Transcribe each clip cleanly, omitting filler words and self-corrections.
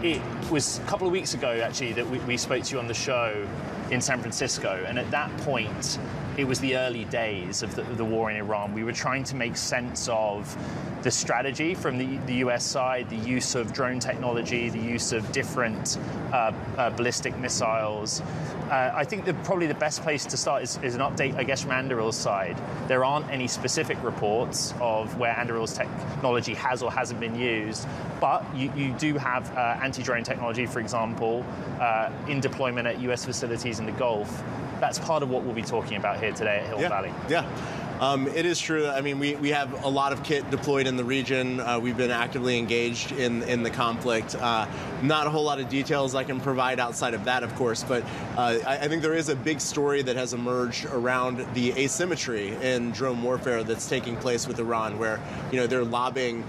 it was a couple of weeks ago, actually, that we spoke to you on the show in San Francisco, and at that point, it was the early days of the war in Iran. We were trying to make sense of the strategy from the US side, the use of drone technology, the use of different ballistic missiles. I think that probably the best place to start is an update, I guess, from Anduril's side. There aren't any specific reports of where Anduril's technology has or hasn't been used, but you do have anti-drone technology, for example, in deployment at US facilities in the Gulf. That's part of what we'll be talking about here today at Hill Valley. Yeah. It is true. I mean, we have a lot of kit deployed in the region. We've been actively engaged in the conflict. Not a whole lot of details I can provide outside of that, of course, but I think there is a big story that has emerged around the asymmetry in drone warfare that's taking place with Iran, where they're lobbying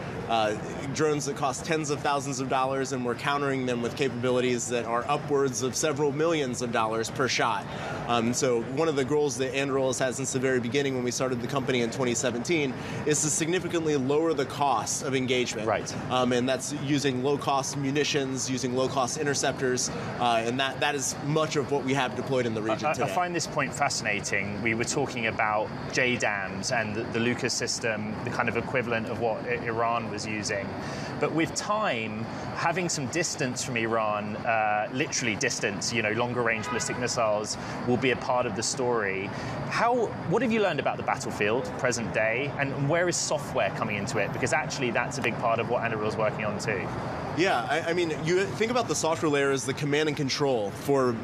drones that cost tens of thousands of dollars, and we're countering them with capabilities that are upwards of several millions of dollars per shot. So one of the goals that Anduril has had since the very beginning when we started the company in 2017 is to significantly lower the cost of engagement. Right. And that's using low-cost munitions, using low-cost interceptors, and that is much of what we have deployed in the region today. I find this point fascinating. We were talking about JDAMs and the Lucas system, the kind of equivalent of what Iran was using. But with time, having some distance from Iran, literally distance, longer-range ballistic missiles, will be a part of the story. What have you learned about the battlefield, present day, and where is software coming into it? Because actually, that's a big part of what Anduril is working on too. Yeah, I mean, you think about the software layer as the command and control for,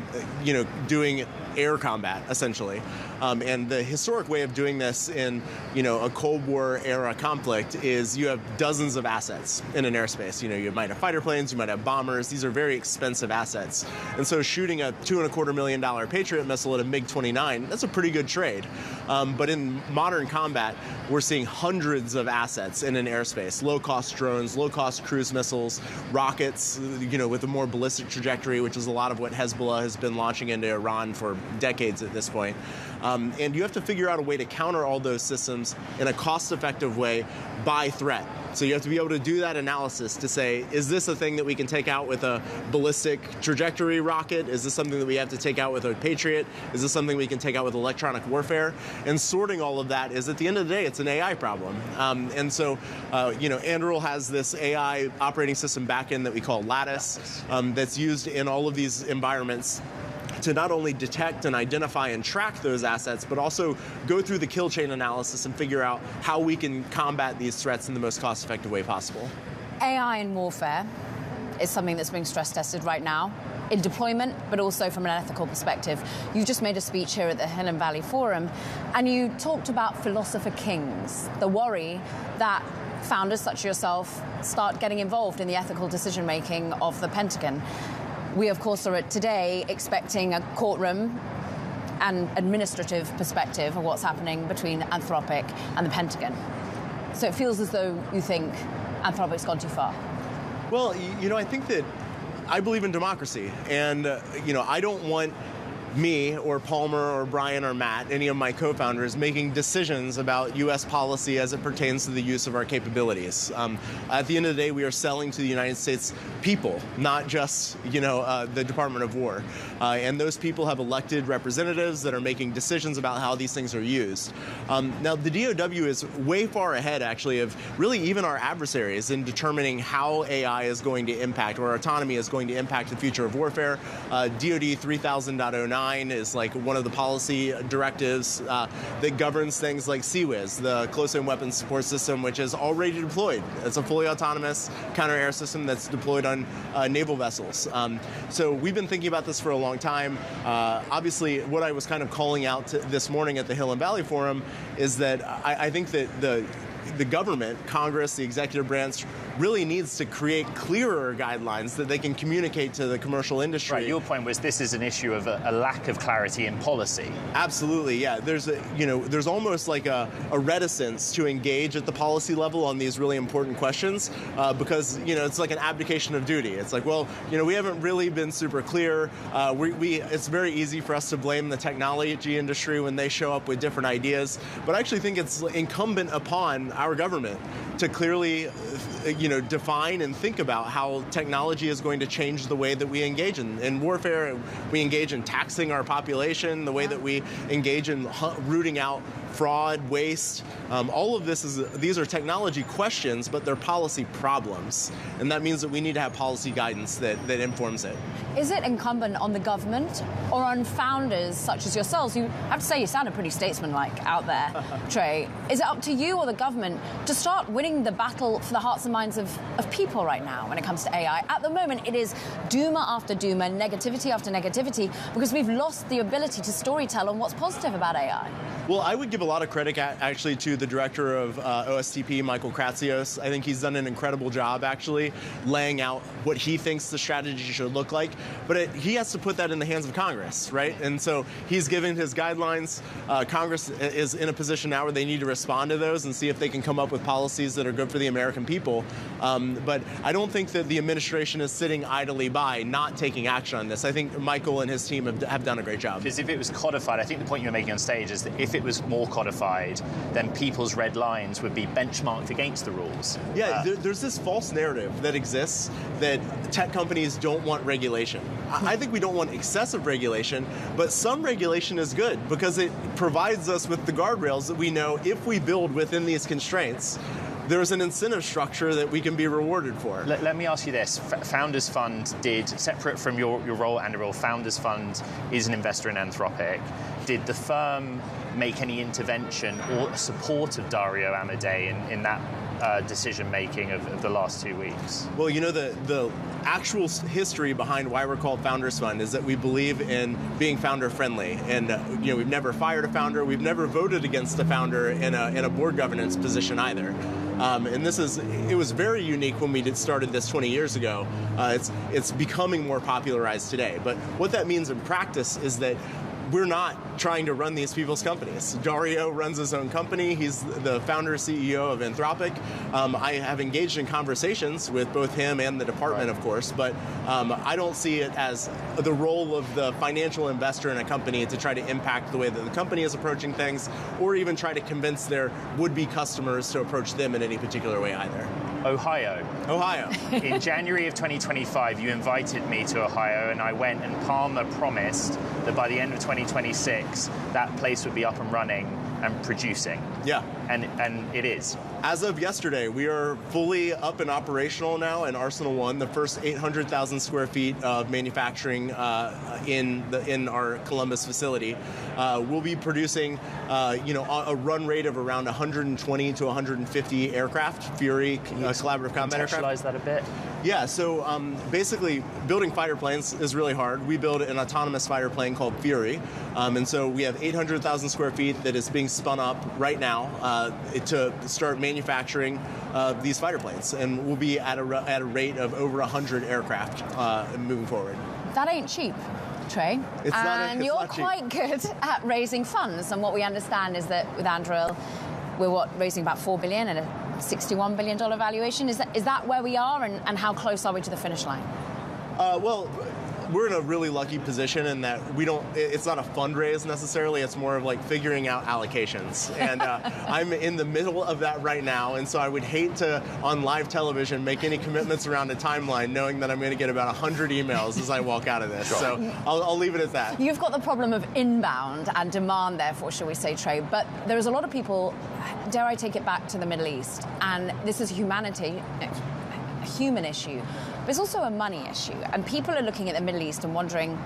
doing air combat, essentially. And the historic way of doing this in, a Cold War era conflict is you have dozens of assets in an airspace. You might have fighter planes, you might have bombers. These are very expensive assets. And so shooting a $2.25 million Patriot missile at a MiG-29, that's a pretty good trade. But in modern combat, we're seeing hundreds of assets in an airspace. Low-cost drones, low-cost cruise missiles, rockets, with a more ballistic trajectory, which is a lot of what Hezbollah has been launching into Iran for decades at this point. And you have to figure out a way to counter all those systems in a cost-effective way by threat. So you have to be able to do that analysis to say, is this a thing that we can take out with a ballistic trajectory rocket? Is this something that we have to take out with a Patriot? Is this something we can take out with electronic warfare? And sorting all of that is, at the end of the day, it's an AI problem. And so, Anduril has this AI operating system backend that we call Lattice, that's used in all of these environments to not only detect and identify and track those assets, but also go through the kill chain analysis and figure out how we can combat these threats in the most cost-effective way possible. AI in warfare is something that's being stress-tested right now in deployment, but also from an ethical perspective. You just made a speech here at the Hill and Valley Forum, and you talked about philosopher kings, the worry that founders such as yourself start getting involved in the ethical decision-making of the Pentagon. We, of course, are today expecting a courtroom and administrative perspective of what's happening between Anthropic and the Pentagon. So it feels as though you think Anthropic's gone too far. Well, I think that I believe in democracy. And, I don't want me or Palmer or Brian or Matt, any of my co-founders, making decisions about U.S. policy as it pertains to the use of our capabilities. At the end of the day, we are selling to the United States people, not just, the Department of War. And those people have elected representatives that are making decisions about how these things are used. Now, the DOW is way far ahead, actually, of really even our adversaries in determining how AI is going to impact, or autonomy is going to impact the future of warfare. DoD 3000.09 is like one of the policy directives that governs things like CWIS, the Close-In Weapons Support System, which is already deployed. It's a fully autonomous counter-air system that's deployed on naval vessels. So we've been thinking about this for a long time. Obviously, what I was kind of calling out this morning at the Hill and Valley Forum is that I think that the government, Congress, the executive branch, really needs to create clearer guidelines that they can communicate to the commercial industry. Right, your point was this is an issue of a lack of clarity in policy. Absolutely, yeah. There's almost like a reticence to engage at the policy level on these really important questions because, it's like an abdication of duty. It's like, well, we haven't really been super clear. It's very easy for us to blame the technology industry when they show up with different ideas, but I actually think it's incumbent upon our government to clearly define and think about how technology is going to change the way that we engage in warfare. We engage in taxing our population, the way that we engage in rooting out fraud, waste. All of these are technology questions, but they're policy problems. And that means that we need to have policy guidance that informs it. Is it incumbent on the government or on founders such as yourselves, who, I have to say, you sounded pretty statesman-like out there, Trae? Is it up to you or the government to start winning the battle for the hearts and minds of people right now when it comes to AI? At the moment, it is doomer after doomer, negativity after negativity, because we've lost the ability to storytell on what's positive about AI. Well, I would give a lot of credit, actually, to the director of OSTP, Michael Kratsios. I think he's done an incredible job, actually, laying out what he thinks the strategy should look like. But he has to put that in the hands of Congress, right? And so he's given his guidelines. Congress is in a position now where they need to respond to those and see if they can come up with policies that are good for the American people. But I don't think that the administration is sitting idly by, not taking action on this. I think Michael and his team have done a great job. Because if it was codified, I think the point you're making on stage is that if it was more codified, then people's red lines would be benchmarked against the rules. Yeah, there's this false narrative that exists that tech companies don't want regulation. I think we don't want excessive regulation, but some regulation is good because it provides us with the guardrails that we know if we build within these constraints, there's an incentive structure that we can be rewarded for. Let me ask you this. Founders Fund did, separate from your role at Anduril, Founders Fund is an investor in Anthropic. Did the firm make any intervention or support of Dario Amodei in that decision-making of the last 2 weeks? Well, the actual history behind why we're called Founders Fund is that we believe in being founder-friendly. And, we've never fired a founder. We've never voted against a founder in a board governance position either. And it was very unique when we started this 20 years ago. It's becoming more popularized today. But what that means in practice is that we're not trying to run these people's companies. Dario runs his own company. He's the founder CEO of Anthropic. I have engaged in conversations with both him and the department, of course, but I don't see it as the role of the financial investor in a company to try to impact the way that the company is approaching things, or even try to convince their would-be customers to approach them in any particular way either. Ohio. In January of 2025, you invited me to Ohio, and I went, and Palmer promised that by the end of 2026, that place would be up and running and producing. Yeah. And it is. As of yesterday, we are fully up and operational now in Arsenal 1, the first 800,000 square feet of manufacturing in our Columbus facility. We'll be producing, a run rate of around 120 to 150 aircraft, Fury collaborative combat aircraft. Contextualize that a bit. Yeah, so basically, building fighter planes is really hard. We build an autonomous fighter plane called Fury, and so we have 800,000 square feet that is being spun up right now to start manufacturing these fighter planes, and we'll be at a rate of over 100 aircraft moving forward. That ain't cheap, Trae. It's you're not cheap. quite good at raising funds, and what we understand is that with Anduril, we're raising about $4 billion and a $61 billion valuation. Is that where we are, and how close are we to the finish line? Well, we're in a really lucky position in that it's not a fundraise necessarily, it's more of like figuring out allocations. And I'm in the middle of that right now, and so I would hate to, on live television, make any commitments around a timeline knowing that I'm going to get about 100 emails as I walk out of this. Sure. So I'll leave it at that. You've got the problem of inbound and demand, therefore, shall we say, Trae, but there's a lot of people, dare I take it back to the Middle East, and this is a human issue, but it's also a money issue. And people are looking at the Middle East and wondering,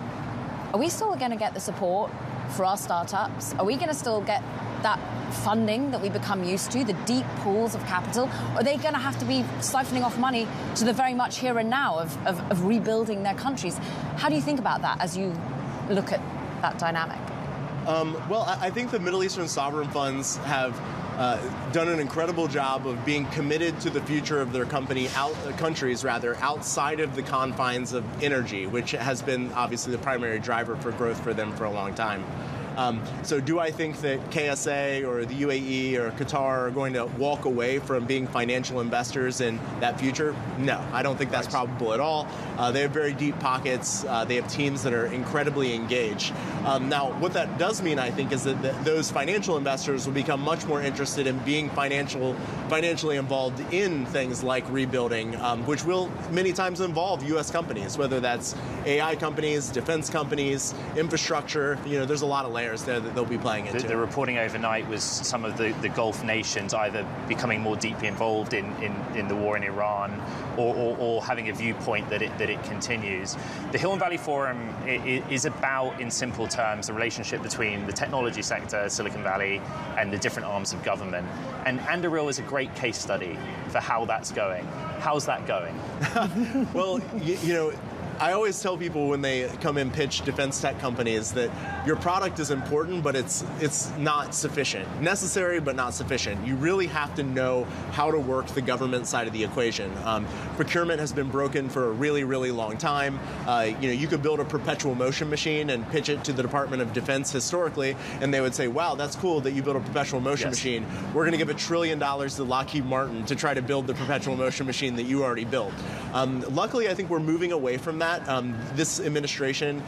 are we still going to get the support for our startups? Are we going to still get that funding that we become used to, the deep pools of capital? Or are they going to have to be siphoning off money to the very much here and now of rebuilding their countries? How do you think about that as you look at that dynamic? Well, I think the Middle Eastern sovereign funds have done an incredible job of being committed to the future of their countries outside of the confines of energy, which has been obviously the primary driver for growth for them for a long time. So do I think that KSA or the UAE or Qatar are going to walk away from being financial investors in that future? No, I don't think that's probable at all. They have very deep pockets. They have teams that are incredibly engaged. Now, what that does mean, I think, is that those financial investors will become much more interested in being financially involved in things like rebuilding, which will many times involve U.S. companies, whether that's AI companies, defense companies, infrastructure. There's a lot of layers there that they'll be playing into. The reporting overnight was some of the Gulf nations either becoming more deeply involved in the war in Iran or having a viewpoint that it continues. The Hill and Valley Forum is about, in simple terms, the relationship between the technology sector, Silicon Valley, and the different arms of government. And Anduril is a great case study for how that's going. How's that going? Well, I always tell people when they come and pitch defense tech companies that your product is important, but it's not sufficient. Necessary, but not sufficient. You really have to know how to work the government side of the equation. Procurement has been broken for a really, really long time. You could build a perpetual motion machine and pitch it to the Department of Defense historically, and they would say, wow, that's cool that you built a perpetual motion machine. We're going to give $1 trillion to Lockheed Martin to try to build the perpetual motion machine that you already built. Luckily, I think we're moving away from that. This administration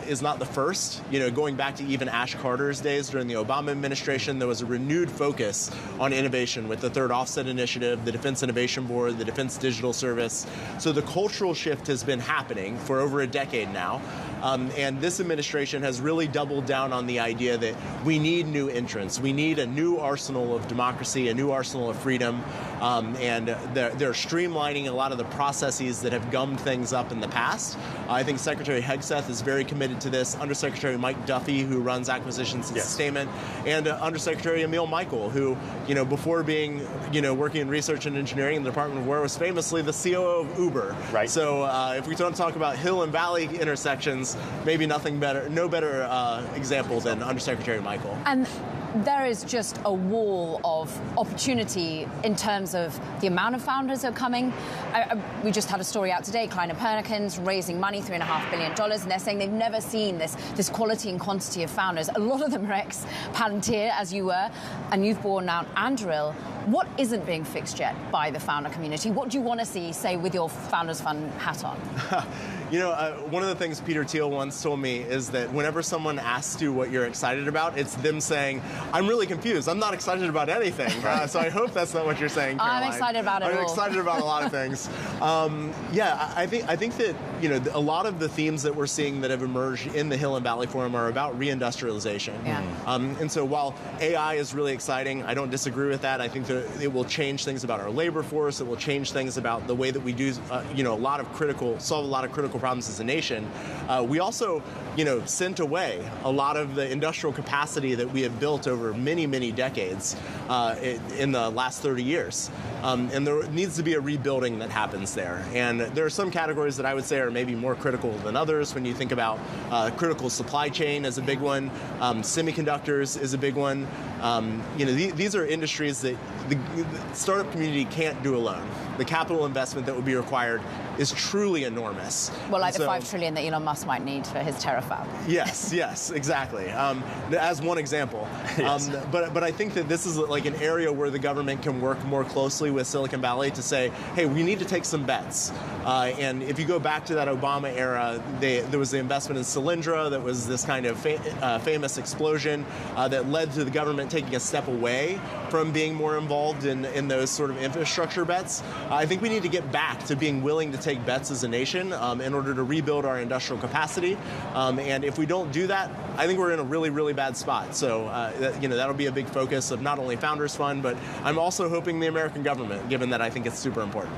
is not the first. Going back to even Ash Carter's days during the Obama administration, there was a renewed focus on innovation with the Third Offset Initiative, the Defense Innovation Board, the Defense Digital Service. So the cultural shift has been happening for over a decade now. And this administration has really doubled down on the idea that we need new entrants. We need a new arsenal of democracy, a new arsenal of freedom. And they're streamlining a lot of the processes that have gummed things up in the past. I think Secretary Hegseth is very committed to this. Undersecretary Mike Duffy, who runs acquisitions and sustainment, and Undersecretary Emil Michael, who, before being, working in research and engineering in the Department of War, was famously the COO of Uber. Right. So if we don't talk about Hill and Valley intersections, maybe no better example than Undersecretary Michael. And there is just a wall of opportunity in terms of the amount of founders that are coming. We just had a story out today, Kleiner Perkins raising money, $3.5 billion, and they're saying they've never seen this quality and quantity of founders. A lot of them are ex-Palantir, as you were, and you've borne out Anduril. What isn't being fixed yet by the founder community? What do you want to see, say, with your Founders Fund hat on? One of the things Peter Thiel once told me is that whenever someone asks you what you're excited about, it's them saying, I'm really confused. I'm not excited about anything. So I hope that's not what you're saying, Caroline. I'm excited about it all. I'm excited about a lot of things. I think that a lot of the themes that we're seeing that have emerged in the Hill and Valley Forum are about reindustrialization. Yeah. And so while AI is really exciting, I don't disagree with that. I think that it will change things about our labor force. It will change things about the way that we do, solve a lot of critical problems as a nation. We also, sent away a lot of the industrial capacity that we have built over many, many decades in the last 30 years. And there needs to be a rebuilding that happens there. And there are some categories that I would say are maybe more critical than others. When you think about critical supply chain as a big one, semiconductors is a big one. These are industries that the startup community can't do alone. The capital investment that would be required is truly enormous. Well, like the $5 trillion that Elon Musk might need for his Terafab. Yes, exactly. As one example. Yes. But I think that this is like an area where the government can work more closely with Silicon Valley to say, hey, we need to take some bets. And if you go back to that Obama era, there was the investment in Solyndra that was this kind of famous explosion that led to the government taking a step away from being more involved in those sort of infrastructure bets. I think we need to get back to being willing to take bets as a nation in order to rebuild our industrial capacity. And if we don't do that, I think we're in a really, really bad spot. So, that'll be a big focus of not only Founders Fund, but I'm also hoping the American government, given that I think it's super important.